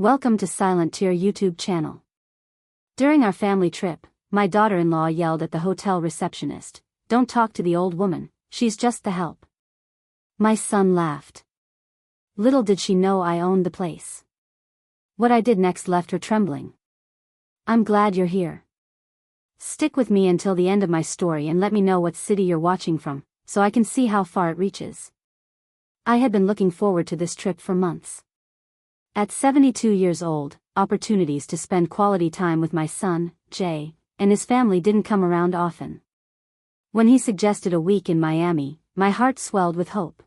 Welcome to Silent Tear YouTube channel. During our family trip, my daughter-in-law yelled at the hotel receptionist, "Don't talk to the old woman, she's just the help." My son laughed. Little did she know I owned the place. What I did next left her trembling. I'm glad you're here. Stick with me until the end of my story and let me know what city you're watching from, so I can see how far it reaches. I had been looking forward to this trip for months. At 72 years old, opportunities to spend quality time with my son, Jay, and his family didn't come around often. When he suggested a week in Miami, my heart swelled with hope.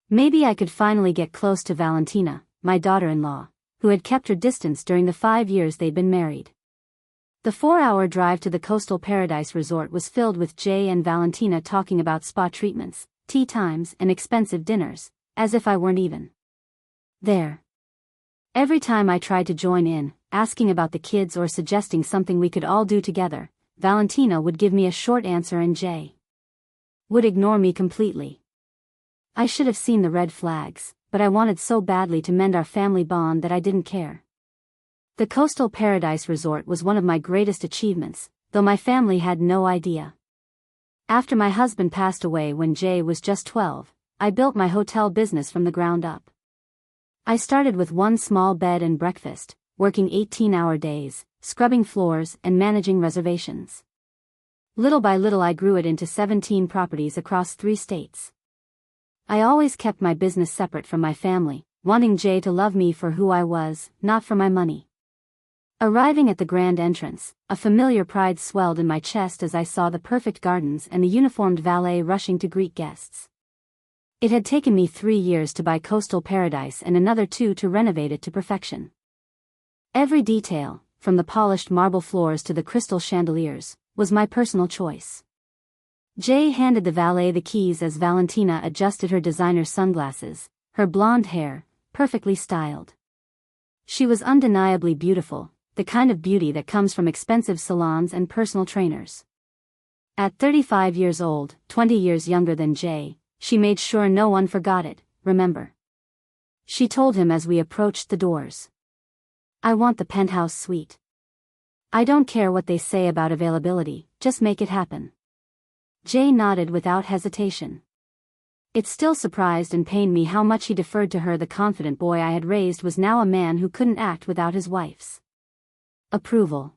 Maybe I could finally get close to Valentina, my daughter-in-law, who had kept her distance during the 5 years they'd been married. The 4-hour drive to the coastal paradise resort was filled with Jay and Valentina talking about spa treatments, tea times, and expensive dinners, as if I weren't even there. Every time I tried to join in, asking about the kids or suggesting something we could all do together, Valentina would give me a short answer and Jay would ignore me completely. I should have seen the red flags, but I wanted so badly to mend our family bond that I didn't care. The coastal paradise resort was one of my greatest achievements, though my family had no idea. After my husband passed away when Jay was just 12, I built my hotel business from the ground up. I started with one small bed and breakfast, working 18-hour days, scrubbing floors and managing reservations. Little by little I grew it into 17 properties across 3 states. I always kept my business separate from my family, wanting Jay to love me for who I was, not for my money. Arriving at the grand entrance, a familiar pride swelled in my chest as I saw the perfect gardens and the uniformed valet rushing to greet guests. It had taken me 3 years to buy coastal paradise and another 2 to renovate it to perfection. Every detail, from the polished marble floors to the crystal chandeliers, was my personal choice. Jay handed the valet the keys as Valentina adjusted her designer sunglasses, her blonde hair, perfectly styled. She was undeniably beautiful, the kind of beauty that comes from expensive salons and personal trainers. At 35 years old, 20 years younger than Jay, she made sure no one forgot it, remember. She told him as we approached the doors. I want the penthouse suite. I don't care what they say about availability, just make it happen. Jay nodded without hesitation. It still surprised and pained me how much he deferred to her. The confident boy I had raised was now a man who couldn't act without his wife's approval.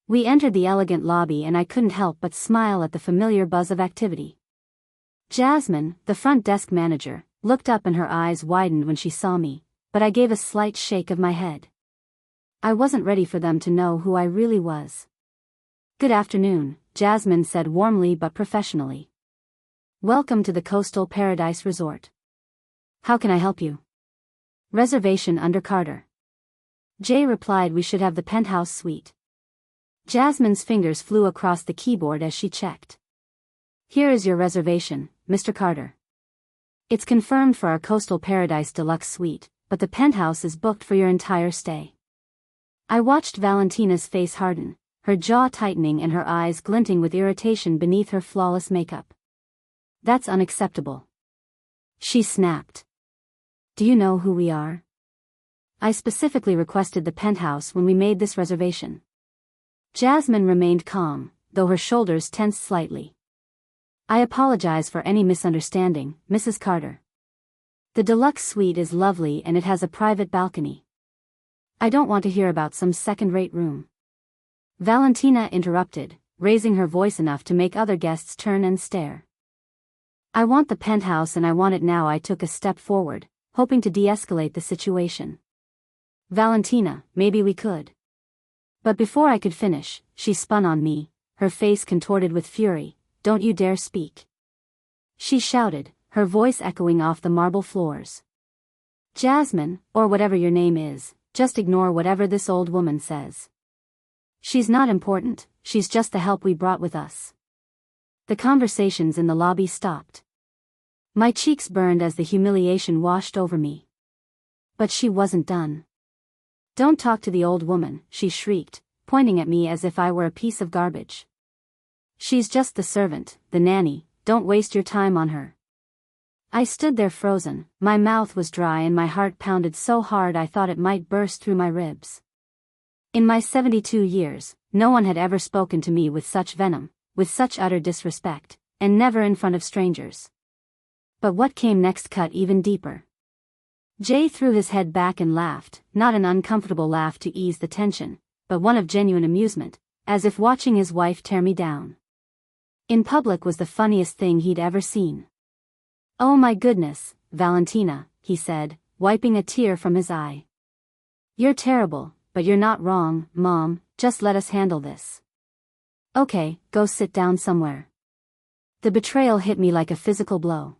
We entered the elegant lobby and I couldn't help but smile at the familiar buzz of activity. Jasmine, the front desk manager, looked up and her eyes widened when she saw me, but I gave a slight shake of my head. I wasn't ready for them to know who I really was. Good afternoon, Jasmine said warmly but professionally. Welcome to the Coastal Paradise Resort. How can I help you? Reservation under Carter. Jay replied we should have the penthouse suite. Jasmine's fingers flew across the keyboard as she checked. Here is your reservation, Mr. Carter. It's confirmed for our Coastal Paradise Deluxe Suite, but the penthouse is booked for your entire stay. I watched Valentina's face harden, her jaw tightening and her eyes glinting with irritation beneath her flawless makeup. That's unacceptable. She snapped. Do you know who we are? I specifically requested the penthouse when we made this reservation. Jasmine remained calm, though her shoulders tensed slightly. I apologize for any misunderstanding, Mrs. Carter. The deluxe suite is lovely and it has a private balcony. I don't want to hear about some second-rate room. Valentina interrupted, raising her voice enough to make other guests turn and stare. I want the penthouse and I want it now. I took a step forward, hoping to de-escalate the situation. Valentina, maybe we could. But before I could finish, she spun on me, her face contorted with fury. Don't you dare speak. She shouted, her voice echoing off the marble floors. Jasmine, or whatever your name is, just ignore whatever this old woman says. She's not important, she's just the help we brought with us. The conversations in the lobby stopped. My cheeks burned as the humiliation washed over me. But she wasn't done. Don't talk to the old woman, she shrieked, pointing at me as if I were a piece of garbage. She's just the servant, the nanny, don't waste your time on her. I stood there frozen, my mouth was dry and my heart pounded so hard I thought it might burst through my ribs. In my 72 years, no one had ever spoken to me with such venom, with such utter disrespect, and never in front of strangers. But what came next cut even deeper. Jay threw his head back and laughed, not an uncomfortable laugh to ease the tension, but one of genuine amusement, as if watching his wife tear me down. In public was the funniest thing he'd ever seen. "Oh my goodness, Valentina," he said, wiping a tear from his eye. "You're terrible, but you're not wrong, Mom, just let us handle this." "Okay, go sit down somewhere." The betrayal hit me like a physical blow.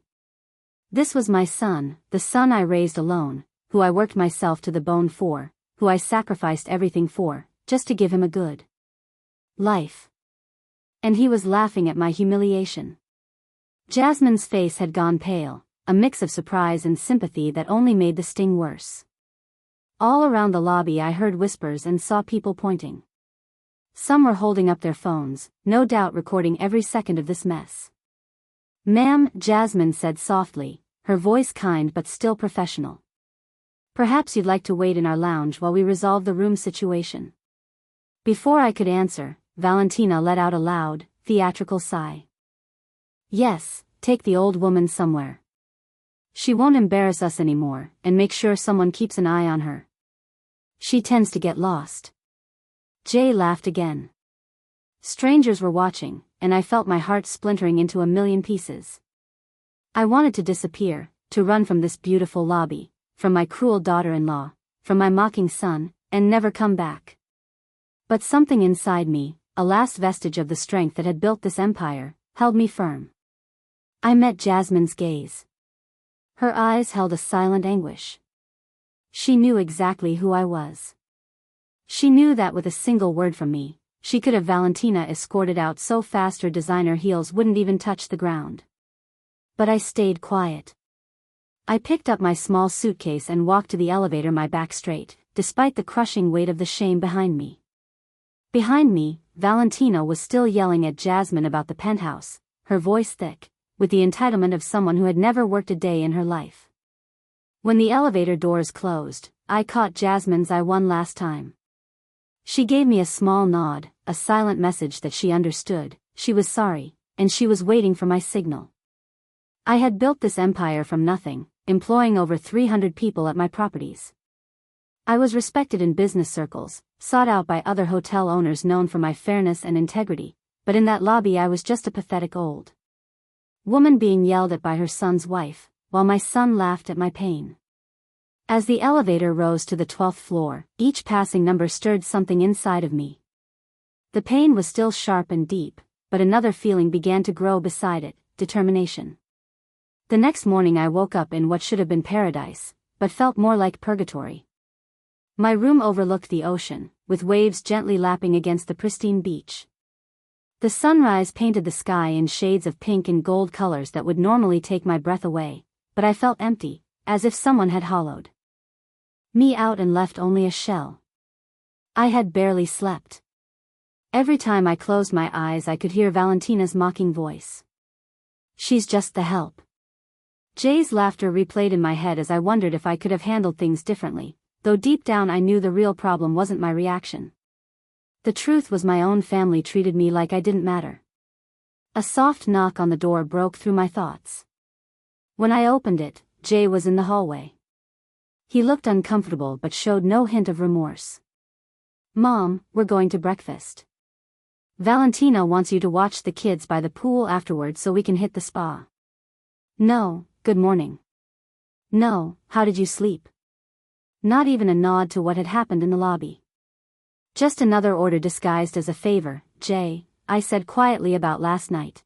This was my son, the son I raised alone, who I worked myself to the bone for, who I sacrificed everything for, just to give him a good life. And he was laughing at my humiliation. Jasmine's face had gone pale, a mix of surprise and sympathy that only made the sting worse. All around the lobby I heard whispers and saw people pointing. Some were holding up their phones, no doubt recording every second of this mess. "Ma'am," Jasmine said softly, her voice kind but still professional. "Perhaps you'd like to wait in our lounge while we resolve the room situation." Before I could answer, Valentina let out a loud, theatrical sigh. "Yes, take the old woman somewhere. She won't embarrass us anymore, and make sure someone keeps an eye on her. She tends to get lost." Jay laughed again. Strangers were watching, and I felt my heart splintering into a million pieces. I wanted to disappear, to run from this beautiful lobby, from my cruel daughter-in-law, from my mocking son, and never come back. But something inside me, a last vestige of the strength that had built this empire, held me firm. I met Jasmine's gaze. Her eyes held a silent anguish. She knew exactly who I was. She knew that with a single word from me, she could have Valentina escorted out so fast her designer heels wouldn't even touch the ground. But I stayed quiet. I picked up my small suitcase and walked to the elevator, my back straight, despite the crushing weight of the shame behind me. Behind me, Valentina was still yelling at Jasmine about the penthouse, her voice thick, with the entitlement of someone who had never worked a day in her life. When the elevator doors closed, I caught Jasmine's eye one last time. She gave me a small nod, a silent message that she understood, she was sorry, and she was waiting for my signal. I had built this empire from nothing, employing over 300 people at my properties. I was respected in business circles, sought out by other hotel owners known for my fairness and integrity, but in that lobby I was just a pathetic old woman being yelled at by her son's wife, while my son laughed at my pain. As the elevator rose to the 12th floor, each passing number stirred something inside of me. The pain was still sharp and deep, but another feeling began to grow beside it, determination. The next morning I woke up in what should have been paradise, but felt more like purgatory. My room overlooked the ocean, with waves gently lapping against the pristine beach. The sunrise painted the sky in shades of pink and gold colors that would normally take my breath away, but I felt empty, as if someone had hollowed me out and left only a shell. I had barely slept. Every time I closed my eyes I could hear Valentina's mocking voice. "She's just the help." Jay's laughter replayed in my head as I wondered if I could have handled things differently, though deep down I knew the real problem wasn't my reaction. The truth was my own family treated me like I didn't matter. A soft knock on the door broke through my thoughts. When I opened it, Jay was in the hallway. He looked uncomfortable but showed no hint of remorse. "Mom, we're going to breakfast. Valentina wants you to watch the kids by the pool afterwards so we can hit the spa." "No, good morning." "No, how did you sleep?" Not even a nod to what had happened in the lobby. "Just another order disguised as a favor, Jay," I said quietly about last night.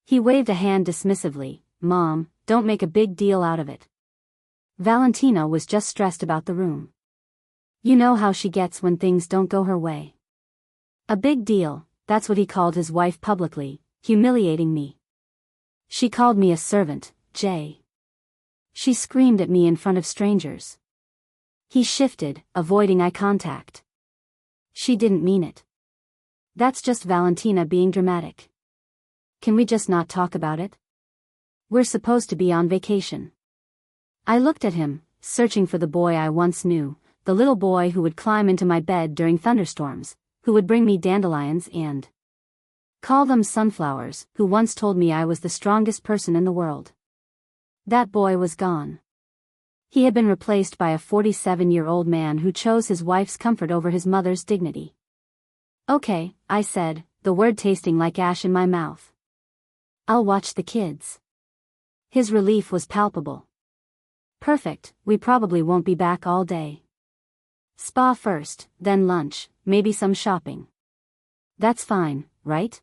He waved a hand dismissively. "Mom, don't make a big deal out of it. Valentina was just stressed about the room. You know how she gets when things don't go her way." A big deal, that's what he called his wife publicly, humiliating me. "She called me a servant, Jay. She screamed at me in front of strangers." He shifted, avoiding eye contact. "She didn't mean it. That's just Valentina being dramatic. Can we just not talk about it?" We're supposed to be on vacation. I looked at him, searching for the boy I once knew, the little boy who would climb into my bed during thunderstorms, who would bring me dandelions and call them sunflowers, who once told me I was the strongest person in the world. That boy was gone. He had been replaced by a 47-year-old man who chose his wife's comfort over his mother's dignity. Okay, I said, the word tasting like ash in my mouth. I'll watch the kids. His relief was palpable. Perfect, we probably won't be back all day. Spa first, then lunch, maybe some shopping. That's fine, right?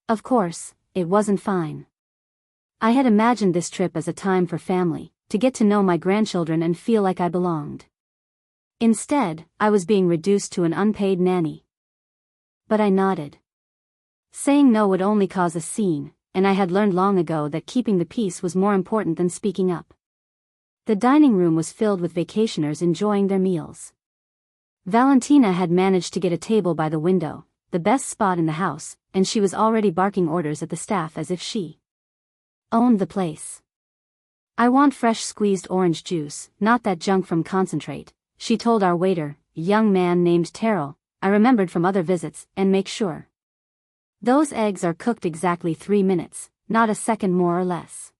Of course, it wasn't fine. I had imagined this trip as a time for family, to get to know my grandchildren and feel like I belonged. Instead, I was being reduced to an unpaid nanny. But I nodded. Saying no would only cause a scene, and I had learned long ago that keeping the peace was more important than speaking up. The dining room was filled with vacationers enjoying their meals. Valentina had managed to get a table by the window, the best spot in the house, and she was already barking orders at the staff as if she owned the place. I want fresh squeezed orange juice, not that junk from concentrate, she told our waiter, a young man named Terrell, I remembered from other visits, and make sure those eggs are cooked exactly 3 minutes, not a second more or less.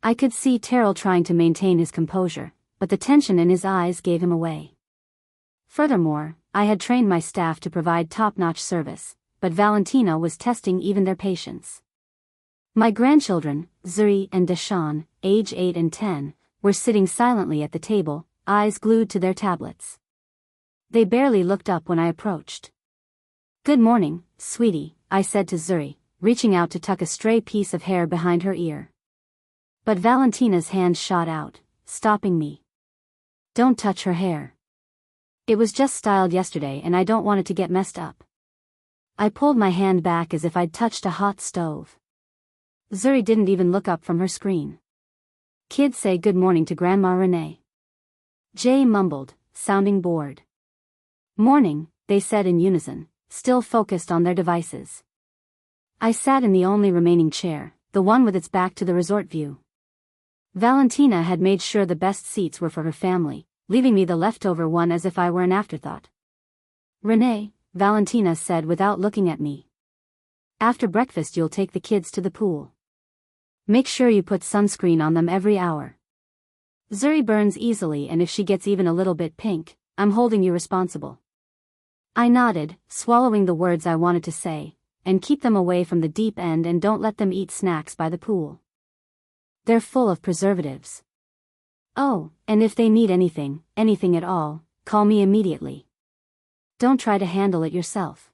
I could see Terrell trying to maintain his composure, but the tension in his eyes gave him away. Furthermore, I had trained my staff to provide top-notch service, but Valentina was testing even their patience. My grandchildren, Zuri and Deshawn, age 8 and 10, were sitting silently at the table, eyes glued to their tablets. They barely looked up when I approached. Good morning, sweetie, I said to Zuri, reaching out to tuck a stray piece of hair behind her ear. But Valentina's hand shot out, stopping me. Don't touch her hair. It was just styled yesterday and I don't want it to get messed up. I pulled my hand back as if I'd touched a hot stove. Zuri didn't even look up from her screen. Kids say good morning to Grandma Renee. Jay mumbled, sounding bored. Morning, they said in unison, still focused on their devices. I sat in the only remaining chair, the one with its back to the resort view. Valentina had made sure the best seats were for her family, leaving me the leftover one as if I were an afterthought. Renee, Valentina said without looking at me. After breakfast you'll take the kids to the pool. Make sure you put sunscreen on them every hour. Zuri burns easily and if she gets even a little bit pink, I'm holding you responsible. I nodded, swallowing the words I wanted to say, and keep them away from the deep end and don't let them eat snacks by the pool. They're full of preservatives. Oh, and if they need anything at all, call me immediately. Don't try to handle it yourself.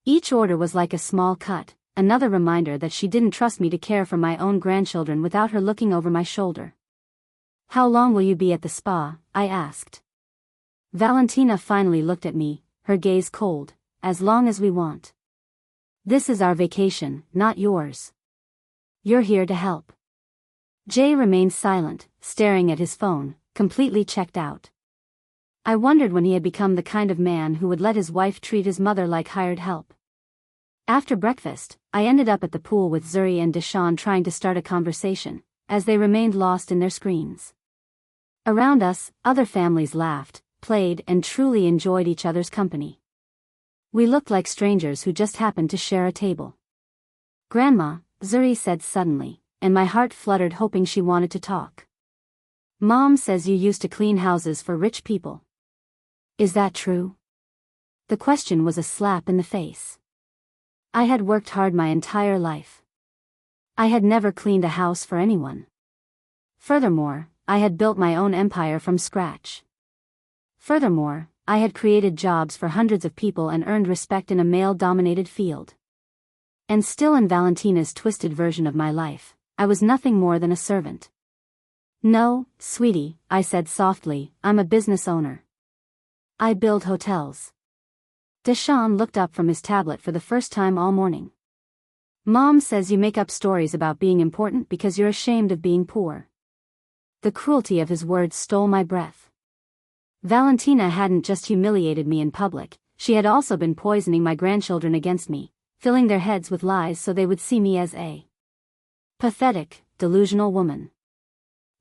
Each order was like a small cut, another reminder that she didn't trust me to care for my own grandchildren without her looking over my shoulder. How long will you be at the spa? I asked. Valentina finally looked at me, her gaze cold. As long as we want. This is our vacation, not yours. You're here to help. Jay remained silent, staring at his phone, completely checked out. I wondered when he had become the kind of man who would let his wife treat his mother like hired help. After breakfast, I ended up at the pool with Zuri and Deshawn trying to start a conversation, as they remained lost in their screens. Around us, other families laughed, played and truly enjoyed each other's company. We looked like strangers who just happened to share a table. Grandma, Zuri said suddenly, and my heart fluttered hoping she wanted to talk. Mom says you used to clean houses for rich people. Is that true? The question was a slap in the face. I had worked hard my entire life. I had never cleaned a house for anyone. Furthermore, I had built my own empire from scratch. Furthermore, I had created jobs for hundreds of people and earned respect in a male-dominated field. And still in Valentina's twisted version of my life, I was nothing more than a servant. No, sweetie, I said softly, I'm a business owner. I build hotels. Deshawn looked up from his tablet for the first time all morning. Mom says you make up stories about being important because you're ashamed of being poor. The cruelty of his words stole my breath. Valentina hadn't just humiliated me in public, she had also been poisoning my grandchildren against me, filling their heads with lies so they would see me as a Pathetic, delusional woman.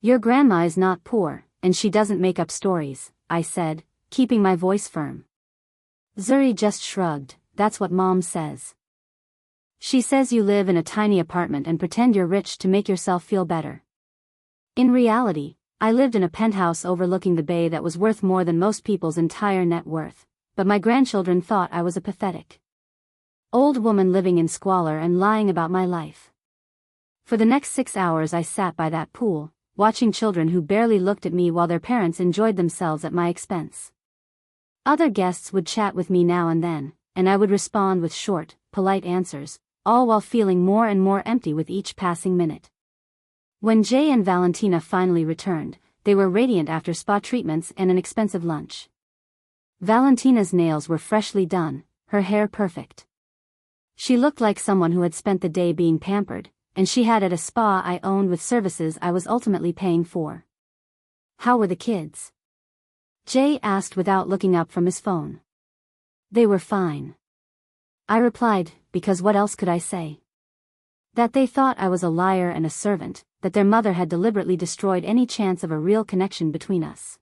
Your grandma is not poor, and she doesn't make up stories, I said, keeping my voice firm. Zuri just shrugged. That's what Mom says. She says you live in a tiny apartment and pretend you're rich to make yourself feel better. In reality, I lived in a penthouse overlooking the bay that was worth more than most people's entire net worth, but my grandchildren thought I was a pathetic old woman living in squalor and lying about my life. For the next 6 hours I sat by that pool, watching children who barely looked at me while their parents enjoyed themselves at my expense. Other guests would chat with me now and then, and I would respond with short, polite answers, all while feeling more and more empty with each passing minute. When Jay and Valentina finally returned, they were radiant after spa treatments and an expensive lunch. Valentina's nails were freshly done, her hair perfect. She looked like someone who had spent the day being pampered, and she had at a spa I owned with services I was ultimately paying for. How were the kids? Jay asked without looking up from his phone. They were fine. I replied, because what else could I say? That they thought I was a liar and a servant, that their mother had deliberately destroyed any chance of a real connection between us.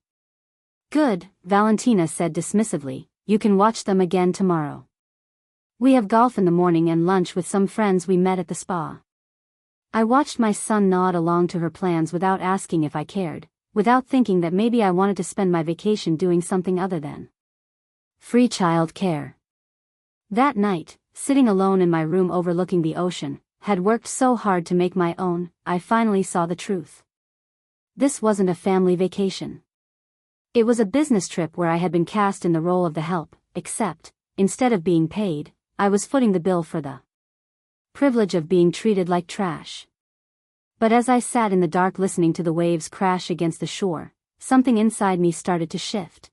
Good, Valentina said dismissively, you can watch them again tomorrow. We have golf in the morning and lunch with some friends we met at the spa. I watched my son nod along to her plans without asking if I cared, without thinking that maybe I wanted to spend my vacation doing something other than free child care. That night, sitting alone in my room overlooking the ocean, had worked so hard to make my own, I finally saw the truth. This wasn't a family vacation. It was a business trip where I had been cast in the role of the help, except, instead of being paid, I was footing the bill for the privilege of being treated like trash. But as I sat in the dark listening to the waves crash against the shore, something inside me started to shift.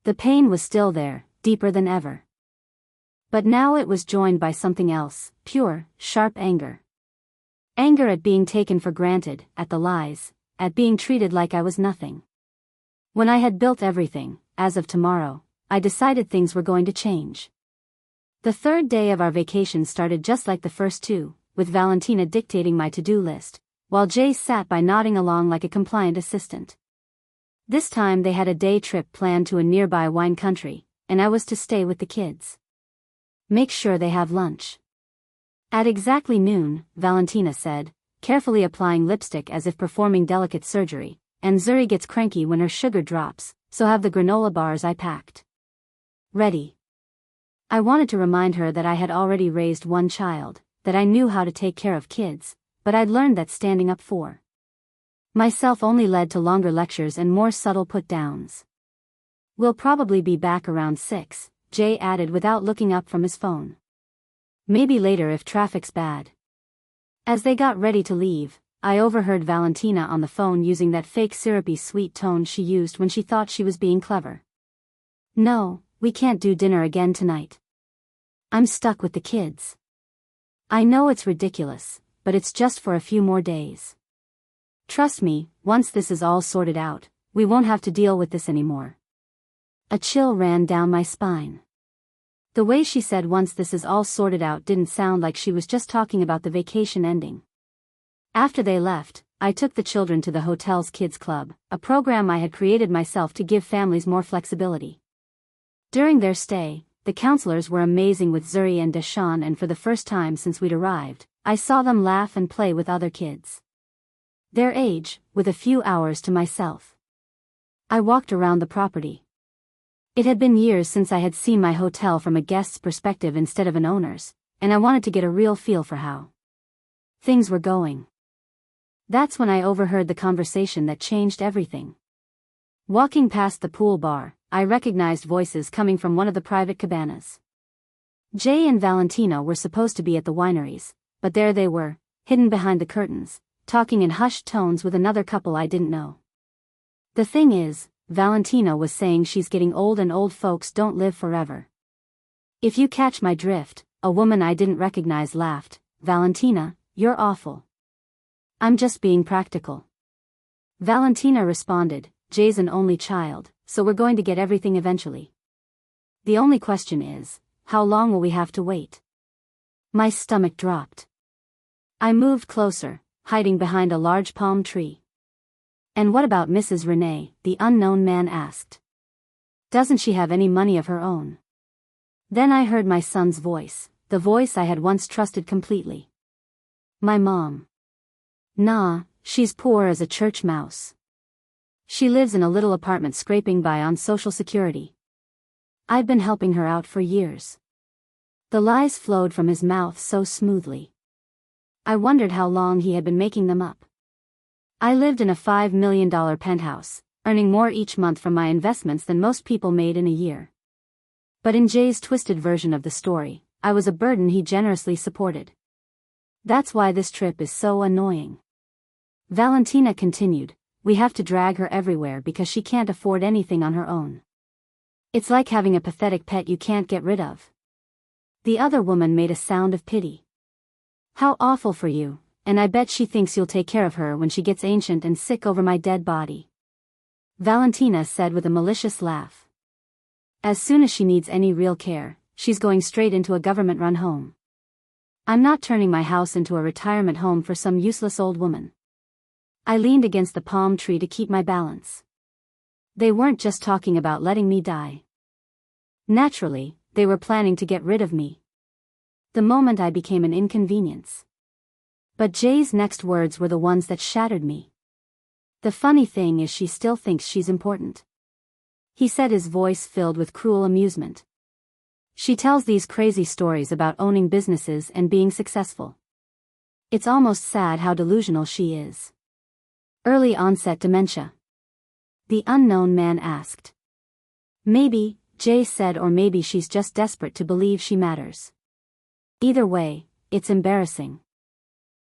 The pain was still there, deeper than ever. But now it was joined by something else, pure, sharp anger. Anger at being taken for granted, at the lies, at being treated like I was nothing. When I had built everything, as of tomorrow, I decided things were going to change. The third day of our vacation started just like the first two, with Valentina dictating my to-do list, while Jay sat by nodding along like a compliant assistant. This time they had a day trip planned to a nearby wine country, and I was to stay with the kids. Make sure they have lunch. At exactly noon, Valentina said, carefully applying lipstick as if performing delicate surgery, and Zuri gets cranky when her sugar drops, so have the granola bars I packed ready. I wanted to remind her that I had already raised one child, that I knew how to take care of kids, but I'd learned that standing up for myself only led to longer lectures and more subtle put-downs. We'll probably be back around 6, Jay added without looking up from his phone. Maybe later if traffic's bad. As they got ready to leave, I overheard Valentina on the phone using that fake syrupy sweet tone she used when she thought she was being clever. No, we can't do dinner again tonight. I'm stuck with the kids. I know it's ridiculous, but it's just for a few more days. Trust me, once this is all sorted out, we won't have to deal with this anymore. A chill ran down my spine. The way she said once this is all sorted out didn't sound like she was just talking about the vacation ending. After they left, I took the children to the hotel's kids club, a program I had created myself to give families more flexibility. During their stay, the counselors were amazing with Zuri and Deshawn, and for the first time since we'd arrived, I saw them laugh and play with other kids their age, with a few hours to myself. I walked around the property. It had been years since I had seen my hotel from a guest's perspective instead of an owner's, and I wanted to get a real feel for how things were going. That's when I overheard the conversation that changed everything. Walking past the pool bar, I recognized voices coming from one of the private cabanas. Jay and Valentina were supposed to be at the wineries, but there they were, hidden behind the curtains, talking in hushed tones with another couple I didn't know. The thing is, Valentina was saying she's getting old and old folks don't live forever. If you catch my drift, a woman I didn't recognize laughed. Valentina, you're awful. I'm just being practical. Valentina responded, Jay's an only child, so we're going to get everything eventually. The only question is, how long will we have to wait? My stomach dropped. I moved closer, hiding behind a large palm tree. And what about Mrs. Renee? The unknown man asked. Doesn't she have any money of her own? Then I heard my son's voice, the voice I had once trusted completely. My mom. Nah, she's poor as a church mouse. She lives in a little apartment scraping by on Social Security. I've been helping her out for years. The lies flowed from his mouth so smoothly. I wondered how long he had been making them up. I lived in a $5 million penthouse, earning more each month from my investments than most people made in a year. But in Jay's twisted version of the story, I was a burden he generously supported. That's why this trip is so annoying. Valentina continued, we have to drag her everywhere because she can't afford anything on her own. It's like having a pathetic pet you can't get rid of. The other woman made a sound of pity. How awful for you, and I bet she thinks you'll take care of her when she gets ancient and sick over my dead body. Valentina said with a malicious laugh. As soon as she needs any real care, she's going straight into a government-run home. I'm not turning my house into a retirement home for some useless old woman. I leaned against the palm tree to keep my balance. They weren't just talking about letting me die. Naturally, they were planning to get rid of me. The moment I became an inconvenience. But Jay's next words were the ones that shattered me. The funny thing is she still thinks she's important. He said, his voice filled with cruel amusement. She tells these crazy stories about owning businesses and being successful. It's almost sad how delusional she is. Early onset dementia. The unknown man asked. Maybe, Jay said, or maybe she's just desperate to believe she matters. Either way, it's embarrassing.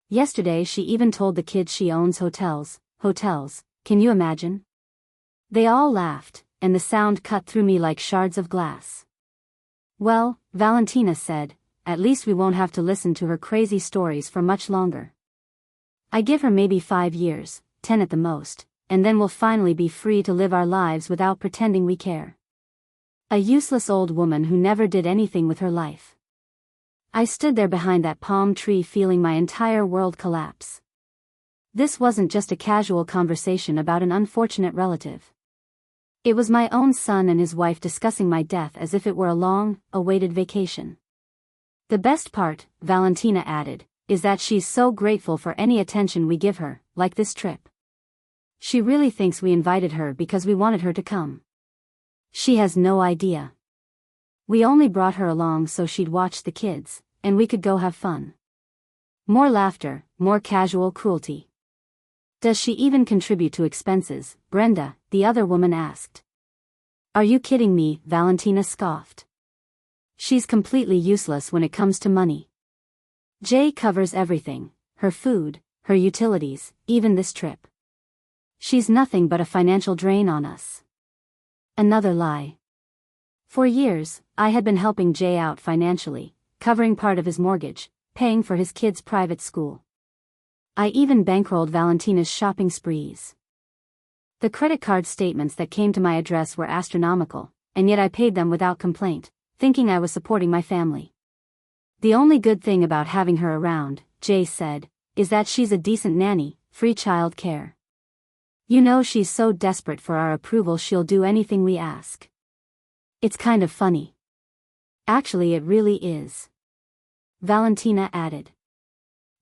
Yesterday she even told the kids she owns hotels, can you imagine? They all laughed, and the sound cut through me like shards of glass. Well, Valentina said, at least we won't have to listen to her crazy stories for much longer. I give her maybe 5 years, 10 at the most, and then we'll finally be free to live our lives without pretending we care. A useless old woman who never did anything with her life. I stood there behind that palm tree feeling my entire world collapse. This wasn't just a casual conversation about an unfortunate relative. It was my own son and his wife discussing my death as if it were a long, awaited vacation. The best part, Valentina added, is that she's so grateful for any attention we give her, like this trip. She really thinks we invited her because we wanted her to come. She has no idea. We only brought her along so she'd watch the kids, and we could go have fun. More laughter, more casual cruelty. Does she even contribute to expenses, Brenda? The other woman asked. Are you kidding me? Valentina scoffed. She's completely useless when it comes to money. Jay covers everything, her food, her utilities, even this trip. She's nothing but a financial drain on us. Another lie. For years, I had been helping Jay out financially, covering part of his mortgage, paying for his kids' private school. I even bankrolled Valentina's shopping sprees. The credit card statements that came to my address were astronomical, and yet I paid them without complaint, thinking I was supporting my family. The only good thing about having her around, Jay said, is that she's a decent nanny, free child care. You know, she's so desperate for our approval she'll do anything we ask. It's kind of funny. Actually, it really is. Valentina added.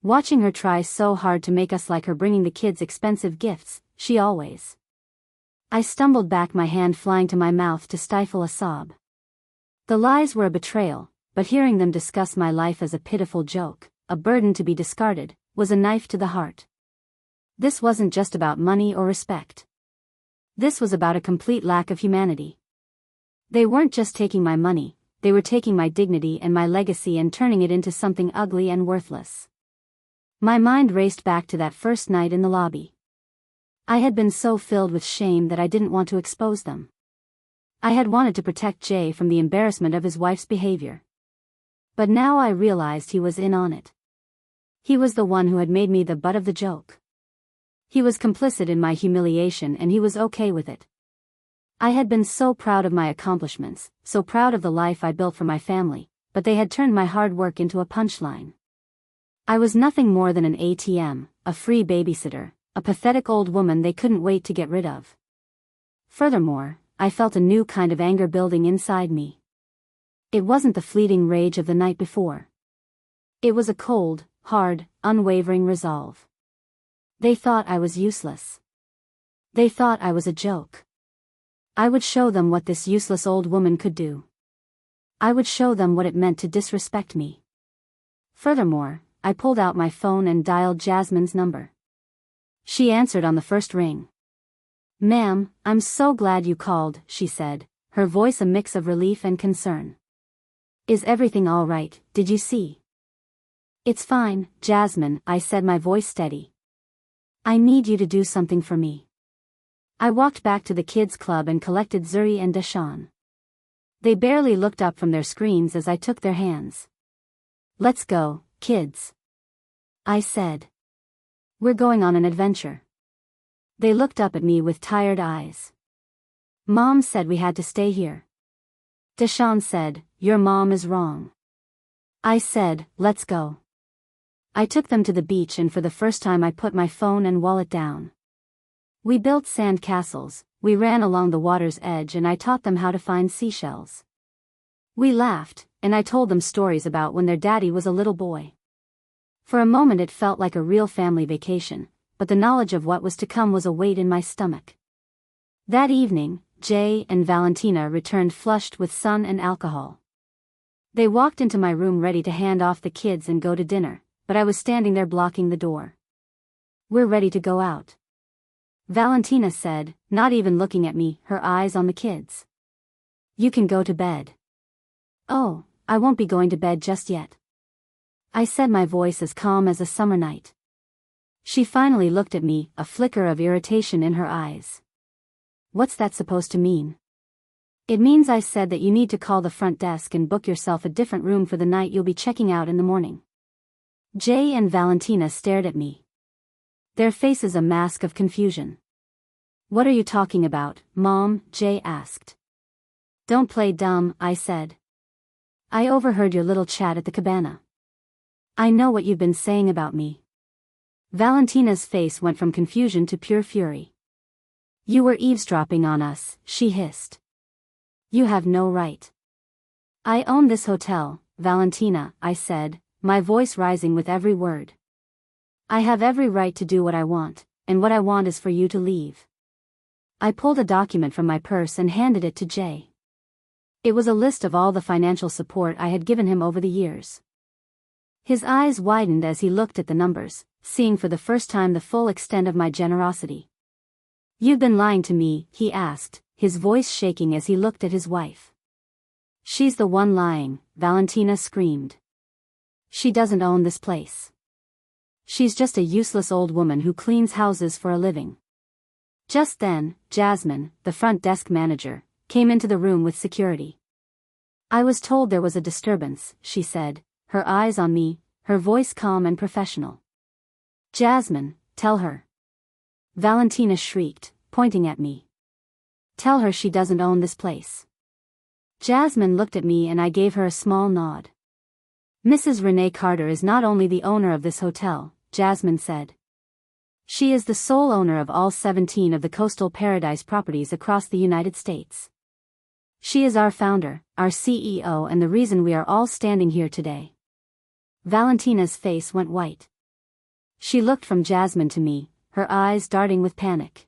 Watching her try so hard to make us like her, bringing the kids expensive gifts, she always. I stumbled back, my hand flying to my mouth to stifle a sob. The lies were a betrayal, but hearing them discuss my life as a pitiful joke, a burden to be discarded, was a knife to the heart. This wasn't just about money or respect. This was about a complete lack of humanity. They weren't just taking my money, they were taking my dignity and my legacy and turning it into something ugly and worthless. My mind raced back to that first night in the lobby. I had been so filled with shame that I didn't want to expose them. I had wanted to protect Jay from the embarrassment of his wife's behavior. But now I realized he was in on it. He was the one who had made me the butt of the joke. He was complicit in my humiliation, and he was okay with it. I had been so proud of my accomplishments, so proud of the life I built for my family, but they had turned my hard work into a punchline. I was nothing more than an ATM, a free babysitter, a pathetic old woman they couldn't wait to get rid of. Furthermore, I felt a new kind of anger building inside me. It wasn't the fleeting rage of the night before. It was a cold, hard, unwavering resolve. They thought I was useless. They thought I was a joke. I would show them what this useless old woman could do. I would show them what it meant to disrespect me. Furthermore, I pulled out my phone and dialed Jasmine's number. She answered on the first ring. "Ma'am, I'm so glad you called," she said, her voice a mix of relief and concern. "Is everything all right, did you see?" "It's fine, Jasmine," I said, my voice steady. "I need you to do something for me." I walked back to the kids' club and collected Zuri and Deshawn. They barely looked up from their screens as I took their hands. "Let's go, kids," I said. "We're going on an adventure." They looked up at me with tired eyes. "Mom said we had to stay here." Deshawn said, "Your mom is wrong." I said, "Let's go." I took them to the beach and for the first time I put my phone and wallet down. We built sand castles, we ran along the water's edge and I taught them how to find seashells. We laughed, and I told them stories about when their daddy was a little boy. For a moment it felt like a real family vacation, but the knowledge of what was to come was a weight in my stomach. That evening, Jay and Valentina returned flushed with sun and alcohol. They walked into my room ready to hand off the kids and go to dinner, but I was standing there blocking the door. "We're ready to go out," Valentina said, not even looking at me, her eyes on the kids. "You can go to bed." "Oh, I won't be going to bed just yet," I said, my voice as calm as a summer night. She finally looked at me, a flicker of irritation in her eyes. "What's that supposed to mean?" "It means I said that you need to call the front desk and book yourself a different room for the night you'll be checking out in the morning." Jay and Valentina stared at me. Their faces a mask of confusion. "What are you talking about, Mom?" Jay asked. "Don't play dumb," I said. "I overheard your little chat at the cabana. I know what you've been saying about me." Valentina's face went from confusion to pure fury. "You were eavesdropping on us," she hissed. "You have no right." "I own this hotel, Valentina," I said, my voice rising with every word. "I have every right to do what I want, and what I want is for you to leave." I pulled a document from my purse and handed it to Jay. It was a list of all the financial support I had given him over the years. His eyes widened as he looked at the numbers, seeing for the first time the full extent of my generosity. "You've been lying to me?" he asked, his voice shaking as he looked at his wife. "She's the one lying," Valentina screamed. "She doesn't own this place. She's just a useless old woman who cleans houses for a living." Just then, Jasmine, the front desk manager, came into the room with security. "I was told there was a disturbance," she said, her eyes on me, her voice calm and professional. "Jasmine, tell her." Valentina shrieked, pointing at me. "Tell her she doesn't own this place." Jasmine looked at me and I gave her a small nod. "Mrs. Renee Carter is not only the owner of this hotel," Jasmine said. "She is the sole owner of all 17 of the coastal paradise properties across the United States. She is our founder, our CEO, and the reason we are all standing here today." Valentina's face went white. She looked from Jasmine to me, her eyes darting with panic.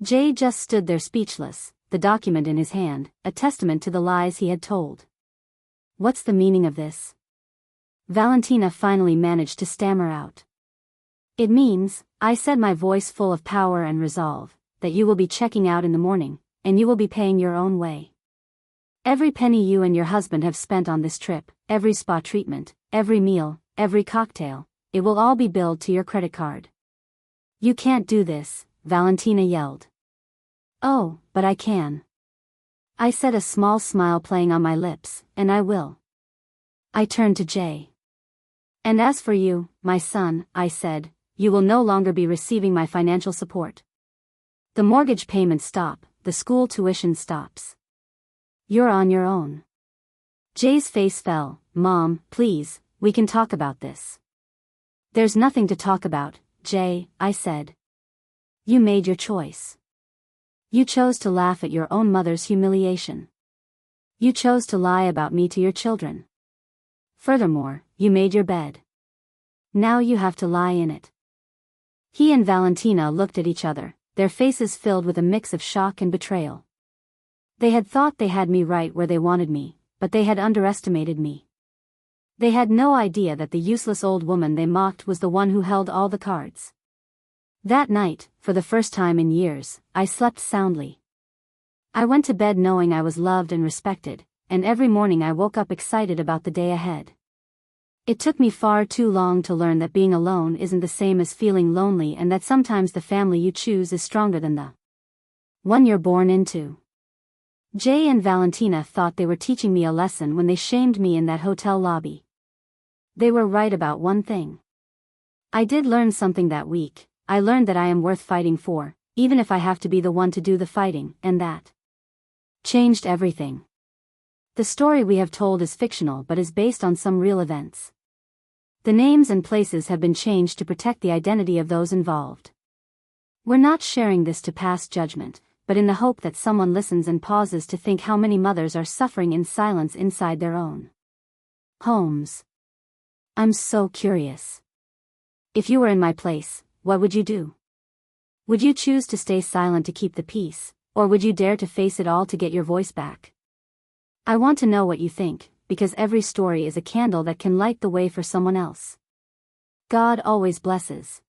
Jay just stood there speechless, the document in his hand, a testament to the lies he had told. "What's the meaning of this?" Valentina finally managed to stammer out. "It means," I said, my voice full of power and resolve, "that you will be checking out in the morning, and you will be paying your own way. Every penny you and your husband have spent on this trip, every spa treatment, every meal, every cocktail, it will all be billed to your credit card." "You can't do this," Valentina yelled. "Oh, but I can," I said, a small smile playing on my lips, "and I will." I turned to Jay. "And as for you, my son," I said, "you will no longer be receiving my financial support. The mortgage payments stop, the school tuition stops. You're on your own." Jay's face fell. "Mom, please, we can talk about this." There's nothing to talk about, Jay, I said. You made your choice. You chose to laugh at your own mother's humiliation. You chose to lie about me to your children. Furthermore, you made your bed. Now you have to lie in it. He and Valentina looked at each other, their faces filled with a mix of shock and betrayal. They had thought they had me right where they wanted me, but they had underestimated me. They had no idea that the useless old woman they mocked was the one who held all the cards. That night, for the first time in years, I slept soundly. I went to bed knowing I was loved and respected, and every morning I woke up excited about the day ahead. It took me far too long to learn that being alone isn't the same as feeling lonely, and that sometimes the family you choose is stronger than the one you're born into. Jay and Valentina thought they were teaching me a lesson when they shamed me in that hotel lobby. They were right about one thing. I did learn something that week. I learned that I am worth fighting for, even if I have to be the one to do the fighting, and that changed everything. The story we have told is fictional but is based on some real events. The names and places have been changed to protect the identity of those involved. We're not sharing this to pass judgment, but in the hope that someone listens and pauses to think how many mothers are suffering in silence inside their own homes. I'm so curious. If you were in my place, what would you do? Would you choose to stay silent to keep the peace, or would you dare to face it all to get your voice back? I want to know what you think, because every story is a candle that can light the way for someone else. God always blesses.